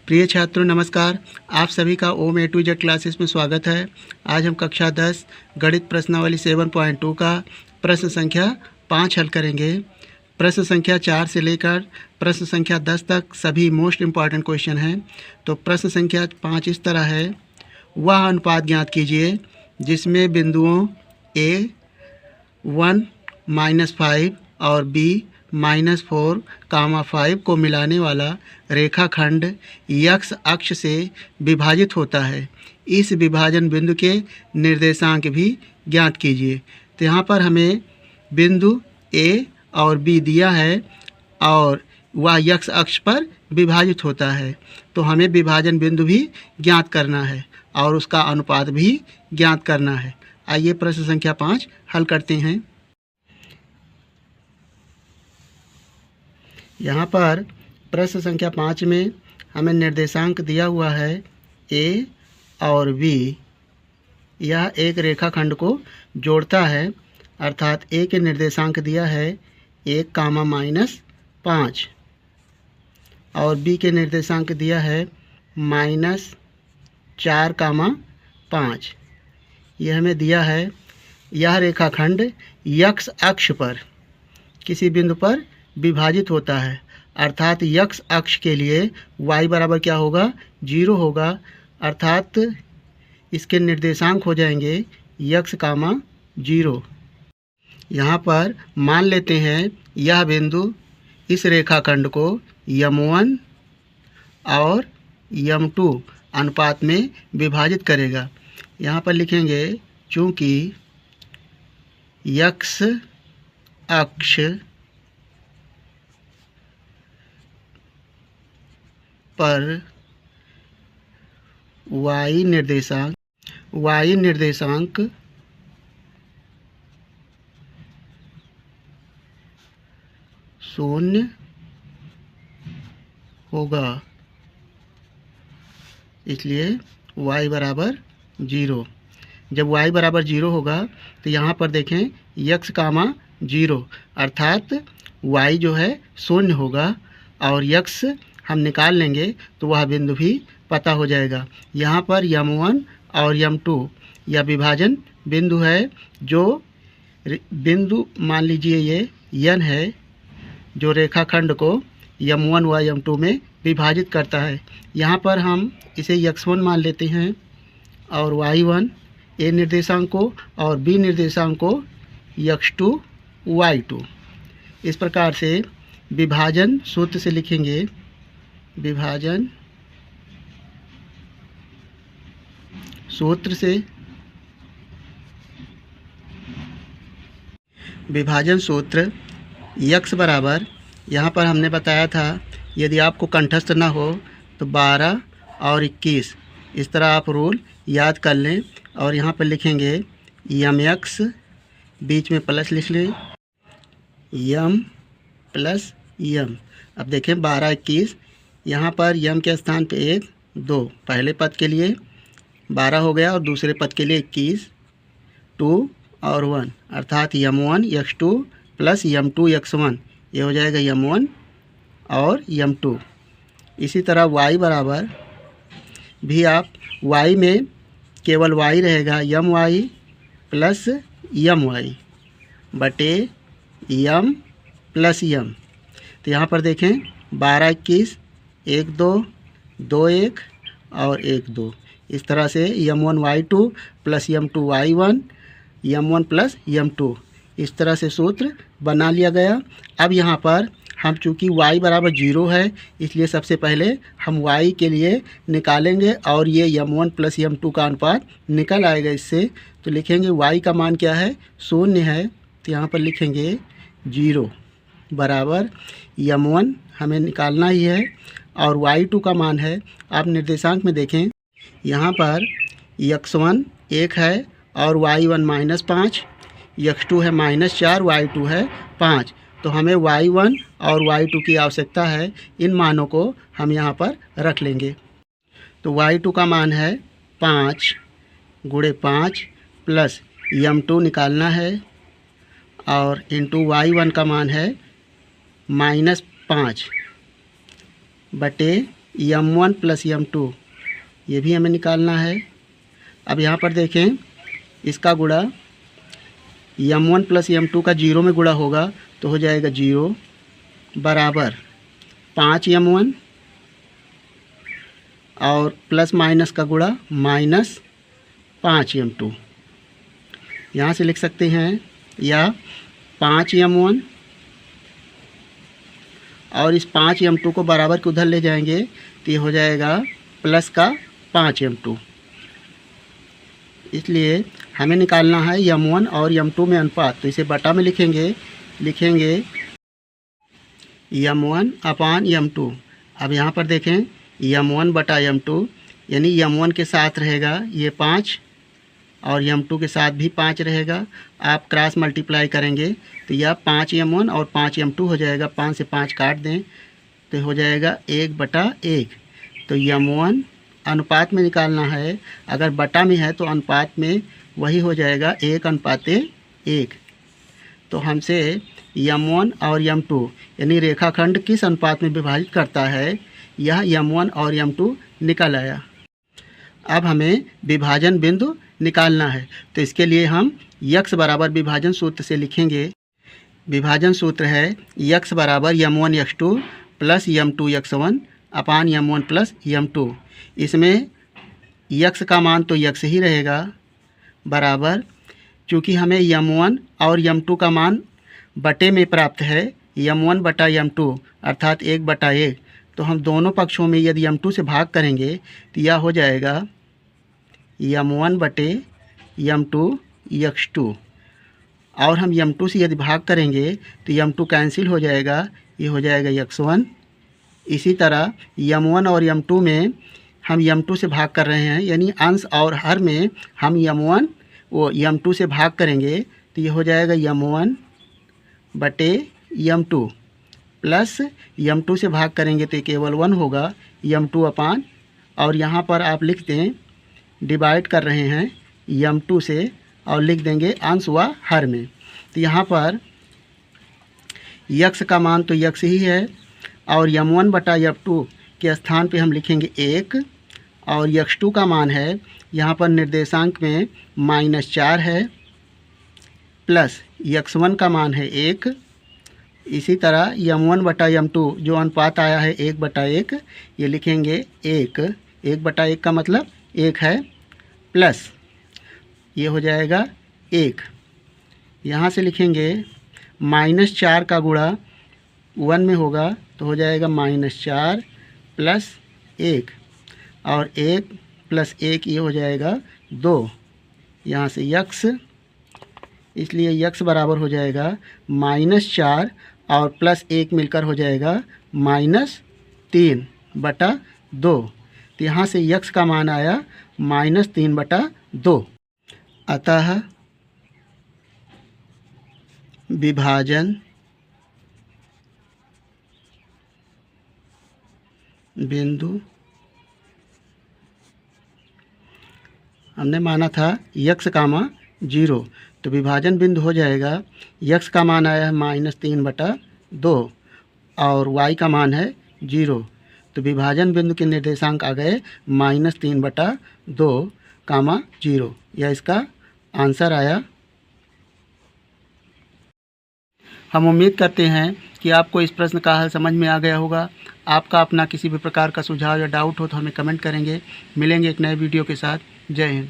प्रिय छात्रों नमस्कार। आप सभी का ओम ए टू जेड क्लासेस में स्वागत है। आज हम कक्षा 10 गणित प्रश्नावली 7.2 का प्रश्न संख्या 5 हल करेंगे। प्रश्न संख्या 4 से लेकर प्रश्न संख्या 10 तक सभी मोस्ट इम्पॉर्टेंट क्वेश्चन हैं। तो प्रश्न संख्या 5 इस तरह है, वह अनुपात ज्ञात कीजिए जिसमें बिंदुओं A 1 -5 और B -4, 5 को मिलाने वाला रेखाखंड x अक्ष से विभाजित होता है। इस विभाजन बिंदु के निर्देशांक भी ज्ञात कीजिए। तो यहाँ पर हमें बिंदु A और B दिया है और वह x अक्ष पर विभाजित होता है। तो हमें विभाजन बिंदु भी ज्ञात करना है और उसका अनुपात भी ज्ञात करना है। आइए प्रश्न संख्या 5 हल करते हैं। यहाँ पर प्रश्न संख्या 5 में हमें निर्देशांक दिया हुआ है A और B। यह एक रेखाखंड को जोड़ता है, अर्थात A के निर्देशांक दिया है 1, -5 और B के निर्देशांक दिया है -4, 5। यह हमें दिया है। यह रेखाखंड x अक्ष पर किसी बिंदु पर विभाजित होता है, अर्थात x अक्ष के लिए y बराबर क्या होगा, 0 होगा। अर्थात इसके निर्देशांक हो जाएंगे x, 0। यहाँ पर मान लेते हैं यह बिंदु इस रेखाखंड को m1 और m2 अनुपात में विभाजित करेगा। यहाँ पर लिखेंगे चूँकि x अक्ष पर y निर्देशांक शून्य होगा, इसलिए y बराबर 0। जब y बराबर 0 होगा तो यहाँ पर देखें x, 0, अर्थात y जो है शून्य होगा और x हम निकाल लेंगे तो वह बिंदु भी पता हो जाएगा। यहाँ पर m1 और m2 यह विभाजन बिंदु है। जो बिंदु मान लीजिए ये n है, जो रेखाखंड को m1 व m2 में विभाजित करता है। यहाँ पर हम इसे x1 मान लेते हैं और y1 A निर्देशांक को और B निर्देशांक को x2, y2। इस प्रकार से विभाजन सूत्र से लिखेंगे, विभाजन सूत्र से विभाजन सूत्र x बराबर, यहाँ पर हमने बताया था यदि आपको कंठस्थ ना हो तो 12 और 21, इस तरह आप रूल याद कर लें। और यहाँ पर लिखेंगे mx, बीच में प्लस लिख लें, m + m। अब देखें 12, 21, यहाँ पर m के स्थान पे 1, 2, पहले पद के लिए 12 हो गया और दूसरे पद के लिए 21, 2 और 1, अर्थात m1 x2 + m2 x1, ये हो जाएगा m1 और m2। इसी तरह y बराबर भी आप y में केवल y रहेगा, my + my बटे m + m। तो यहाँ पर देखें 12, 21, 1, 2, 2, 1 और 1, 2। इस तरह से m1 y2 + m2 y1, m1 + m2, इस तरह से सूत्र बना लिया गया। अब यहाँ पर हम चूँकि y बराबर 0 है, इसलिए सबसे पहले हम y के लिए निकालेंगे और ये m1 + m2 का अनुपात निकल आएगा इससे। तो लिखेंगे y का मान क्या है, 0 है। तो यहाँ पर लिखेंगे 0 बराबर m1 हमें निकालना ही है और y2 का मान है, आप निर्देशांक में देखें, यहाँ पर x1 1 है और y1 -5, x2 है -4, y2 है 5। तो हमें y1 और y2 की आवश्यकता है। इन मानों को हम यहाँ पर रख लेंगे। तो y2 का मान है 5 × 5 + m2 निकालना है और इंटू y1 का मान है -5 बटे m1 प्लस m2, ये भी हमें निकालना है। अब यहाँ पर देखें, इसका गुणा m1 प्लस m2 का 0 में गुणा होगा तो हो जाएगा 0 बराबर 5m1 और प्लस माइनस का गुणा माइनस 5m2। यहाँ से लिख सकते हैं, या 5m1 और इस 5m2 को बराबर के उधर ले जाएंगे तो ये हो जाएगा प्लस का 5m2। इसलिए हमें निकालना है m1 और m2 में अनुपात, तो इसे बटा में लिखेंगे m1 अपान m2। अब यहाँ पर देखें, m1 बटा m2, यानी m1 के साथ रहेगा ये 5 और m2 के साथ भी 5 रहेगा। आप क्रॉस मल्टीप्लाई करेंगे तो यह 5m1 और 5m2 हो जाएगा। 5 से 5 काट दें तो हो जाएगा 1/1। तो m1 अनुपात में निकालना है, अगर बटा में है तो अनुपात में वही हो जाएगा 1:1। तो हमसे m1 और m2 यानी रेखाखंड किस अनुपात में विभाजित करता है, यह m1 और m2 निकल आया। अब हमें विभाजन बिंदु निकालना है, तो इसके लिए हम x बराबर विभाजन सूत्र से लिखेंगे। विभाजन सूत्र है x बराबर m1 x2 plus m2 x1 अपान m1 प्लस m2। इसमें x का मान तो x ही रहेगा, बराबर, चूँकि हमें m1 और m2 का मान बटे में प्राप्त है, m1 बटा m2 अर्थात 1/1, तो हम दोनों पक्षों में यदि m2 से भाग करेंगे तो यह हो जाएगा m1 बटे m2 x2, और हम m2 से यदि भाग करेंगे तो m2 कैंसिल हो जाएगा, ये हो जाएगा x1। इसी तरह m1 और m2 में हम m2 से भाग कर रहे हैं, यानी अंश और हर में हम m2 से भाग करेंगे तो ये हो जाएगा m1 बटे m2, प्लस m2 से भाग करेंगे तो केवल 1 होगा, m2 अपान, और यहाँ पर आप लिख दें, डिवाइड कर रहे हैं m2 से और लिख देंगे अंश व हर में। तो यहाँ पर x का मान तो x ही है, और m1 बटा m2 के स्थान पे हम लिखेंगे 1, और x2 का मान है, यहाँ पर निर्देशांक में -4 है, प्लस x1 का मान है 1। इसी तरह m1 बटा m2 जो अनुपात आया है 1/1, ये लिखेंगे 1/1 का मतलब 1 है, प्लस ये हो जाएगा 1। यहाँ से लिखेंगे -4 का गुणा 1 में होगा तो हो जाएगा -4 प्लस 1, और 1 प्लस 1 ये हो जाएगा 2। यहाँ से x, इसलिए x बराबर हो जाएगा -4 और प्लस 1 मिलकर हो जाएगा -3/2। तो यहाँ से x का मान आया -3/2। अतः विभाजन बिंदु, हमने माना था x का मान 0, तो विभाजन बिंदु हो जाएगा, x का मान आया है -3/2 और y का मान है 0, तो विभाजन बिंदु के निर्देशांक आ गए -3/2, 0। यह इसका आंसर आया। हम उम्मीद करते हैं कि आपको इस प्रश्न का हल समझ में आ गया होगा। आपका अपना किसी भी प्रकार का सुझाव या डाउट हो तो हमें कमेंट करेंगे। मिलेंगे एक नए वीडियो के साथ। जय हिंद।